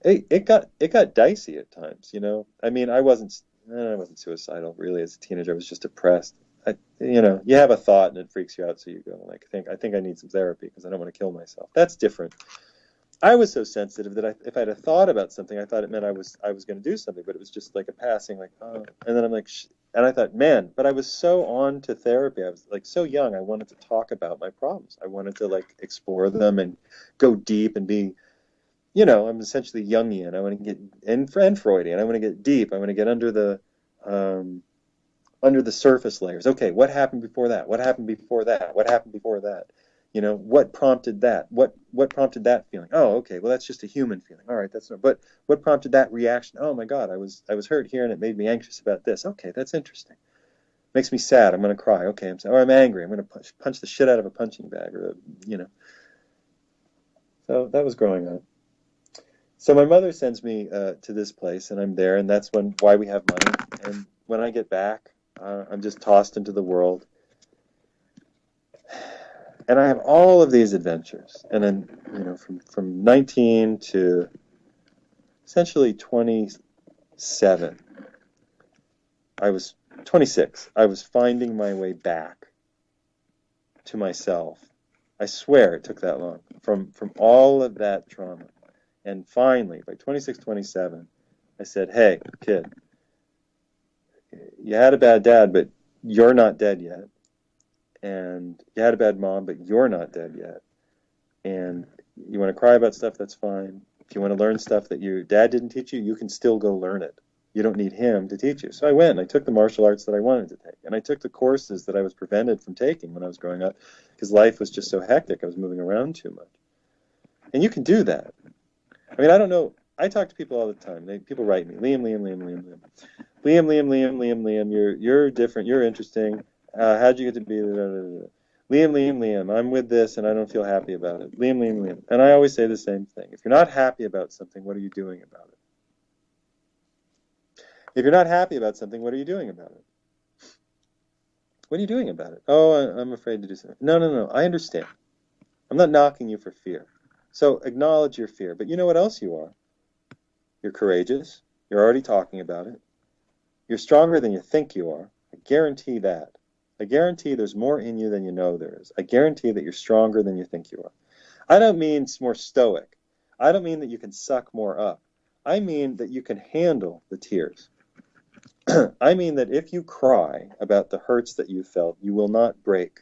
It got dicey at times. I mean, I wasn't suicidal really as a teenager. I was just depressed. You have a thought and it freaks you out, so you go like, I think I need some therapy because I don't want to kill myself. That's different. I was so sensitive that if I had a thought about something, I thought it meant I was going to do something, but it was just like a passing, like, oh. And then I'm like, and I thought, man, but I was so on to therapy. I was like so young. I wanted to talk about my problems. I wanted to like explore them and go deep and be. I'm essentially Jungian. I want to get and Freudian. I want to get deep. I want to get under the surface layers. Okay, what happened before that? What happened before that? What happened before that? What prompted that? What prompted that feeling? Oh, okay. Well, that's just a human feeling. All right, that's not. But what prompted that reaction? Oh my God, I was hurt here and it made me anxious about this. Okay, that's interesting. Makes me sad. I'm going to cry. Okay, I'm sad. Or I'm angry. I'm going to punch the shit out of a punching bag, or So that was growing up. So my mother sends me to this place, and I'm there, and that's why we have money. And when I get back, I'm just tossed into the world, and I have all of these adventures. And then, from 19 to essentially 27, I was 26. I was finding my way back to myself. I swear it took that long from all of that trauma. And finally, by 26, 27, I said, hey, kid, you had a bad dad, but you're not dead yet. And you had a bad mom, but you're not dead yet. And you want to cry about stuff, that's fine. If you want to learn stuff that your dad didn't teach you, you can still go learn it. You don't need him to teach you. So I went and I took the martial arts that I wanted to take. And I took the courses that I was prevented from taking when I was growing up because life was just so hectic. I was moving around too much. And you can do that. I mean, I don't know. I talk to people all the time. People write me, Liam, you're different. You're interesting. How'd you get to be? Liam, I'm with this and I don't feel happy about it. Liam. And I always say the same thing. If you're not happy about something, what are you doing about it? If you're not happy about something, what are you doing about it? What are you doing about it? Oh, I'm afraid to do something. No. I understand. I'm not knocking you for fear. So acknowledge your fear. But you know what else you are? You're courageous. You're already talking about it. You're stronger than you think you are. I guarantee that. I guarantee there's more in you than you know there is. I guarantee that you're stronger than you think you are. I don't mean more stoic. I don't mean that you can suck more up. I mean that you can handle the tears. I mean that if you cry about the hurts that you felt, you will not break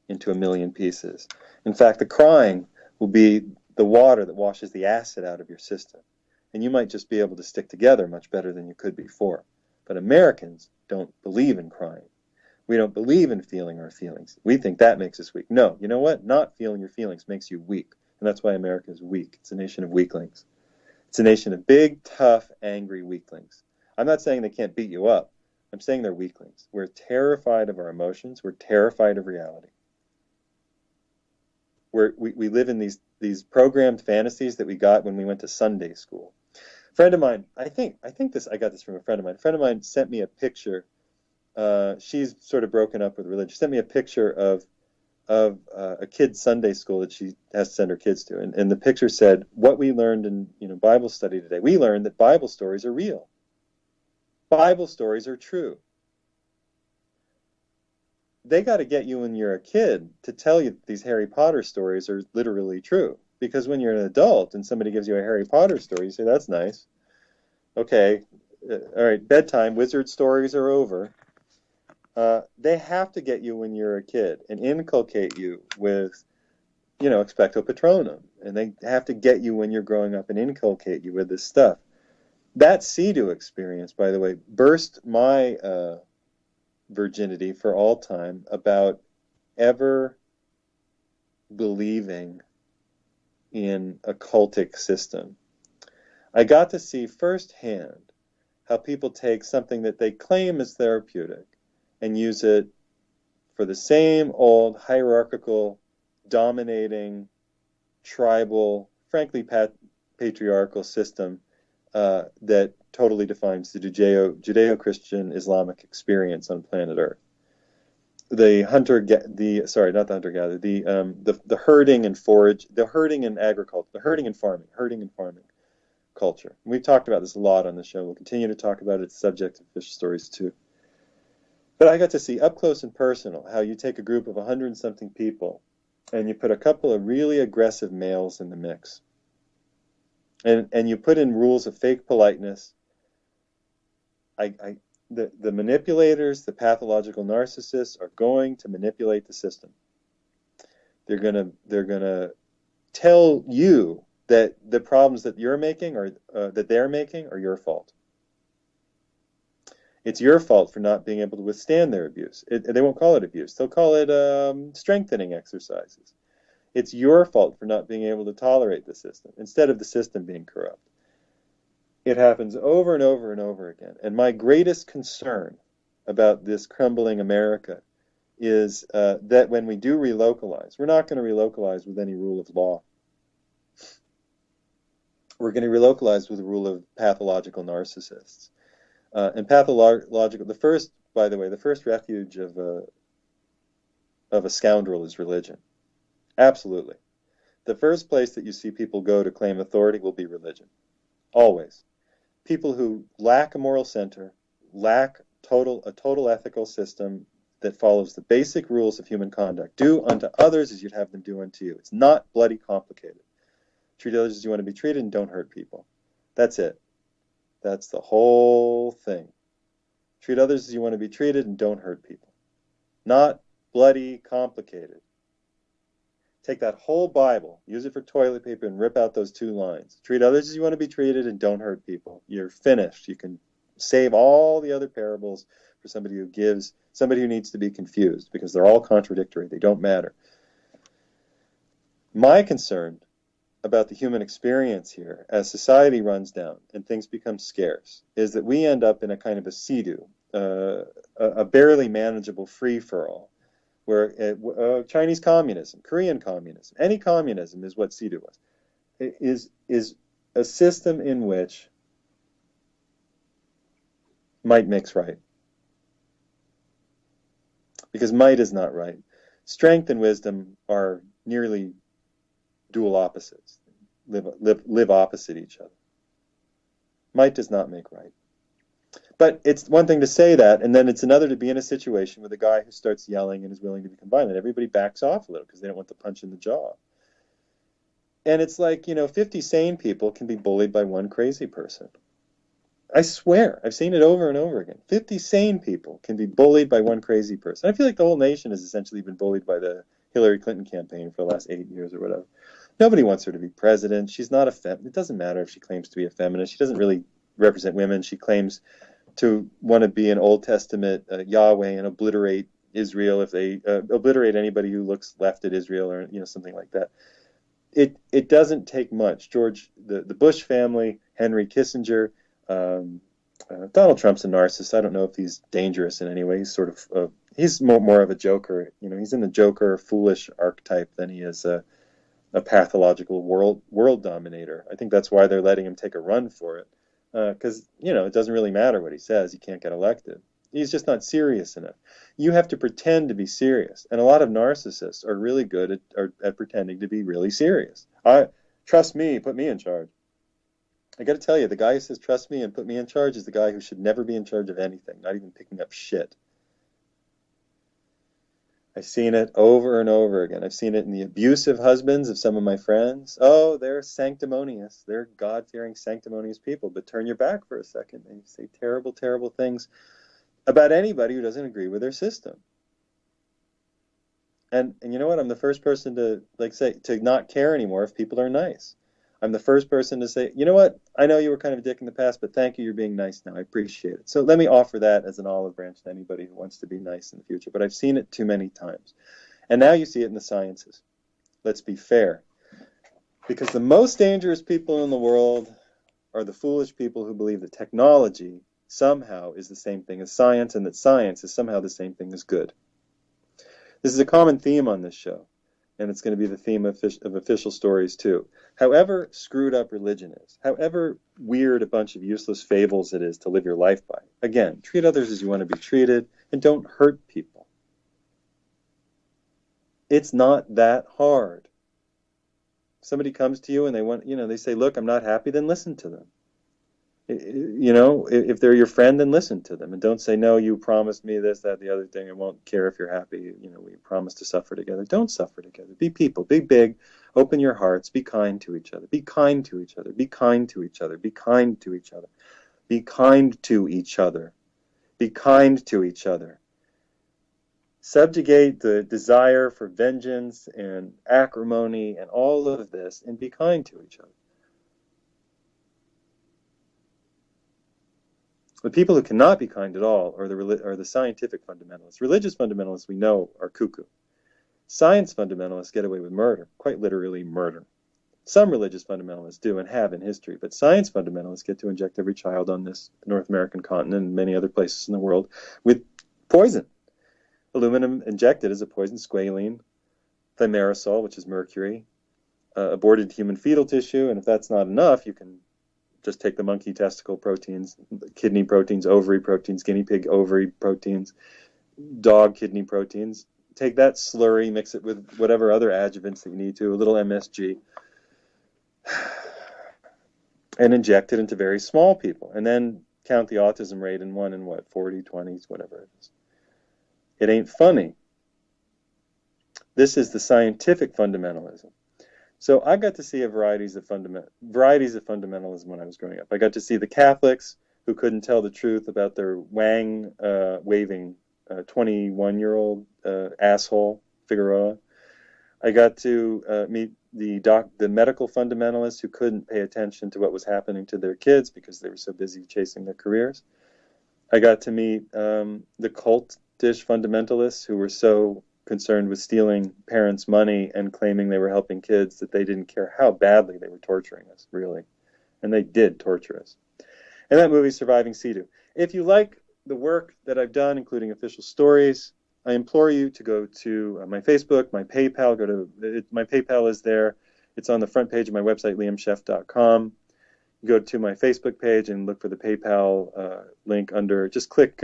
into a million pieces. In fact, the crying will be the water that washes the acid out of your system. And you might just be able to stick together much better than you could before. But Americans don't believe in crying. We don't believe in feeling our feelings. We think that makes us weak. No, you know what? Not feeling your feelings makes you weak. And that's why America is weak. It's a nation of weaklings. It's a nation of big, tough, angry weaklings. I'm not saying they can't beat you up. I'm saying they're weaklings. We're terrified of our emotions. We're terrified of reality. We live in these programmed fantasies that we got when we went to Sunday school. A friend of mine, I got this from a friend of mine. A friend of mine sent me a picture. She's sort of broken up with religion. She sent me a picture of a kid's Sunday school that she has to send her kids to, and the picture said, "What we learned in Bible study today. We learned that Bible stories are real. Bible stories are true." They got to get you when you're a kid to tell you that these Harry Potter stories are literally true. Because when you're an adult and somebody gives you a Harry Potter story, you say, "That's nice. Okay, all right, bedtime, wizard stories are over." They have to get you when you're a kid and inculcate you with, expecto patronum. And they have to get you when you're growing up and inculcate you with this stuff. That CEDU experience, by the way, burst my virginity for all time about ever believing in a cultic system. I got to see firsthand how people take something that they claim is therapeutic and use it for the same old hierarchical, dominating, tribal, frankly patriarchal system that totally defines the Judeo-Christian Islamic experience on planet Earth. The herding and forage, the herding and agriculture, the herding and farming culture. We've talked about this a lot on the show. We'll continue to talk about it. It's subject of fish stories too. But I got to see up close and personal how you take a group of 100-something people and you put a couple of really aggressive males in the mix. And you put in rules of fake politeness. The manipulators, the pathological narcissists are going to manipulate the system. They're gonna tell you that the problems that you're making or that they're making are your fault. It's your fault for not being able to withstand their abuse. They won't call it abuse. They'll call it strengthening exercises. It's your fault for not being able to tolerate the system, instead of the system being corrupt. It happens over and over and over again. And my greatest concern about this crumbling America is that when we do relocalize, we're not going to relocalize with any rule of law. We're going to relocalize with the rule of pathological narcissists. And pathological, the first refuge of a scoundrel is religion. Absolutely. The first place that you see people go to claim authority will be religion. Always. People who lack a moral center, lack a total ethical system that follows the basic rules of human conduct. Do unto others as you'd have them do unto you. It's not bloody complicated. Treat others as you want to be treated and don't hurt people. That's it. That's the whole thing. Treat others as you want to be treated and don't hurt people. Not bloody complicated. Take that whole Bible, use it for toilet paper, and rip out those 2 lines. Treat others as you want to be treated and don't hurt people. You're finished. You can save all the other parables for somebody who needs to be confused, because they're all contradictory. They don't matter. My concern about the human experience here, as society runs down and things become scarce, is that we end up in a kind of a CEDU, a barely manageable free-for-all, where Chinese communism, Korean communism, any communism is what CEDU was, is a system in which might makes right. Because might is not right. Strength and wisdom are nearly dual opposites, live opposite each other. Might does not make right. But it's one thing to say that, and then it's another to be in a situation with a guy who starts yelling and is willing to become violent. Everybody backs off a little because they don't want the punch in the jaw. And it's like, 50 sane people can be bullied by one crazy person. I swear, I've seen it over and over again. 50 sane people can be bullied by one crazy person. I feel like the whole nation has essentially been bullied by the Hillary Clinton campaign for the last 8 years or whatever. Nobody wants her to be president. She's not a feminist. It doesn't matter if she claims to be a feminist. She doesn't really represent women. She claims to want to be an Old Testament Yahweh and obliterate Israel if they obliterate anybody who looks left at Israel or something like that. It doesn't take much. The Bush family, Henry Kissinger, Donald Trump's a narcissist. I don't know if he's dangerous in any way. He's sort of he's more of a joker. He's in the joker, foolish archetype than he is a pathological world dominator. I think that's why they're letting him take a run for it, because it doesn't really matter what he says. He can't get elected. He's just not serious enough. You have to pretend to be serious, and a lot of narcissists are really good at pretending to be really serious. Trust me, put me in charge. I got to tell you, the guy who says trust me and put me in charge is the guy who should never be in charge of anything, not even picking up shit. I've seen it over and over again. I've seen it in the abusive husbands of some of my friends. Oh, they're sanctimonious. They're God-fearing, sanctimonious people. But turn your back for a second and you say terrible, terrible things about anybody who doesn't agree with their system. And you know what? I'm the first person to say to not care anymore if people are nice. I'm the first person to say, you know what? I know you were kind of a dick in the past, but thank you. You're being nice now. I appreciate it. So let me offer that as an olive branch to anybody who wants to be nice in the future. But I've seen it too many times. And now you see it in the sciences. Let's be fair. Because the most dangerous people in the world are the foolish people who believe that technology somehow is the same thing as science and that science is somehow the same thing as good. This is a common theme on this show. And it's going to be the theme of official stories, too. However screwed up religion is, however weird a bunch of useless fables it is to live your life by, again, treat others as you want to be treated, and don't hurt people. It's not that hard. If somebody comes to you and they say, look, I'm not happy, then listen to them. If they're your friend, then listen to them. And don't say, no, you promised me this, that, the other thing. I won't care if you're happy. We promise to suffer together. Don't suffer together. Be people. Be big. Open your hearts. Be kind to each other. Be kind to each other. Be kind to each other. Be kind to each other. Be kind to each other. Be kind to each other. Subjugate the desire for vengeance and acrimony and all of this and be kind to each other. The people who cannot be kind at all are the scientific fundamentalists. Religious fundamentalists, we know, are cuckoo. Science fundamentalists get away with murder, quite literally murder. Some religious fundamentalists do and have in history, but science fundamentalists get to inject every child on this North American continent and many other places in the world with poison. Aluminum injected is a poison, squalene, thimerosal, which is mercury, aborted human fetal tissue, and if that's not enough, you can just take the monkey testicle proteins, kidney proteins, ovary proteins, guinea pig ovary proteins, dog kidney proteins. Take that slurry, mix it with whatever other adjuvants that you need to, a little MSG, and inject it into very small people. And then count the autism rate in 40, 20s, whatever it is. It ain't funny. This is the scientific fundamentalism. So I got to see varieties of fundamentalism when I was growing up. I got to see the Catholics who couldn't tell the truth about their wang waving 21-year-old asshole Figueroa. I got to meet the medical fundamentalists who couldn't pay attention to what was happening to their kids because they were so busy chasing their careers. I got to meet the cultish fundamentalists who were so concerned with stealing parents' money and claiming they were helping kids that they didn't care how badly they were torturing us, really. And they did torture us. And that movie, Surviving CEDU. If you like the work that I've done, including official stories, I implore you to go to my Facebook, my PayPal. My PayPal is there. It's on the front page of my website, liamscheff.com. Go to my Facebook page and look for the PayPal link under. Just click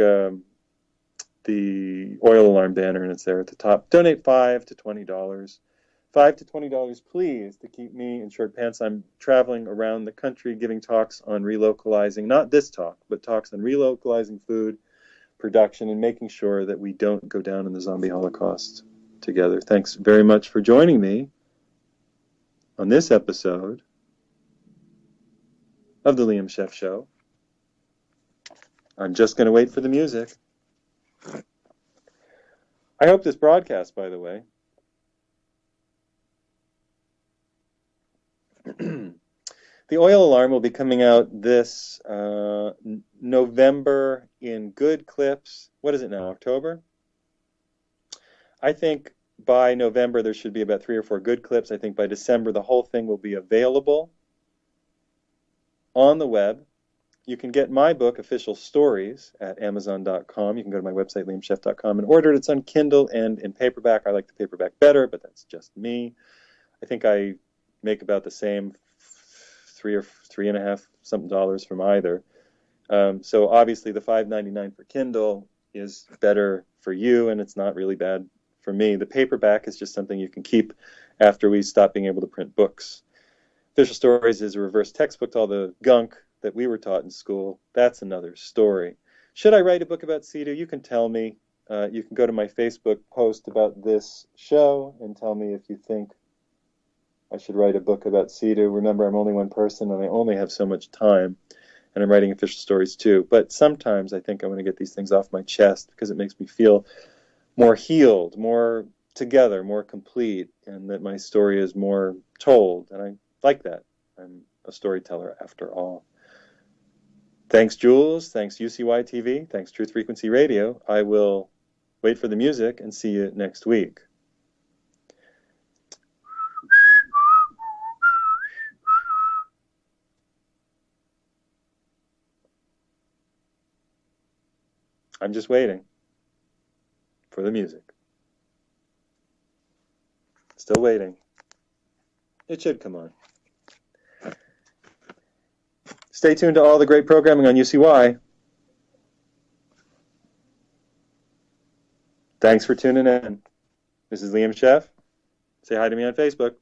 the oil alarm banner, and it's there at the top. Donate $5 to $20. $5 to $20, please, to keep me in short pants. I'm traveling around the country giving talks on relocalizing, not this talk, but talks on relocalizing food production and making sure that we don't go down in the zombie holocaust together. Thanks very much for joining me. on this episode of the Liam Scheff Show. I'm just going to wait for the music. I hope this broadcast, by the way. The oil alarm will be coming out this November in good clips. What is it now, October? I think by November there should be about 3 or 4 good clips. I think by December the whole thing will be available on the web. You can get my book, Official Stories, at Amazon.com. You can go to my website, liamscheff.com, and order it. It's on Kindle and in paperback. I like the paperback better, but that's just me. I think I make about the same, $3 or $3.50 something from either. So obviously the $5.99 for Kindle is better for you, and it's not really bad for me. The paperback is just something you can keep after we stop being able to print books. Official Stories is a reverse textbook to all the gunk that we were taught in school. That's another story. Should I write a book about CEDU? You can tell me. You can go to my Facebook post about this show and tell me if you think I should write a book about CEDU. Remember, I'm only one person and I only have so much time, and I'm writing Official Stories too. But sometimes I think I want to get these things off my chest because it makes me feel more healed, more together, more complete, and that my story is more told. And I like that. I'm a storyteller after all. Thanks, Jules. Thanks, UCY TV. Thanks, Truth Frequency Radio. I will wait for the music and see you next week. I'm just waiting for the music. Still waiting. It should come on. Stay tuned to all the great programming on UCY. Thanks for tuning in. This is Liam Scheff. Say hi to me on Facebook.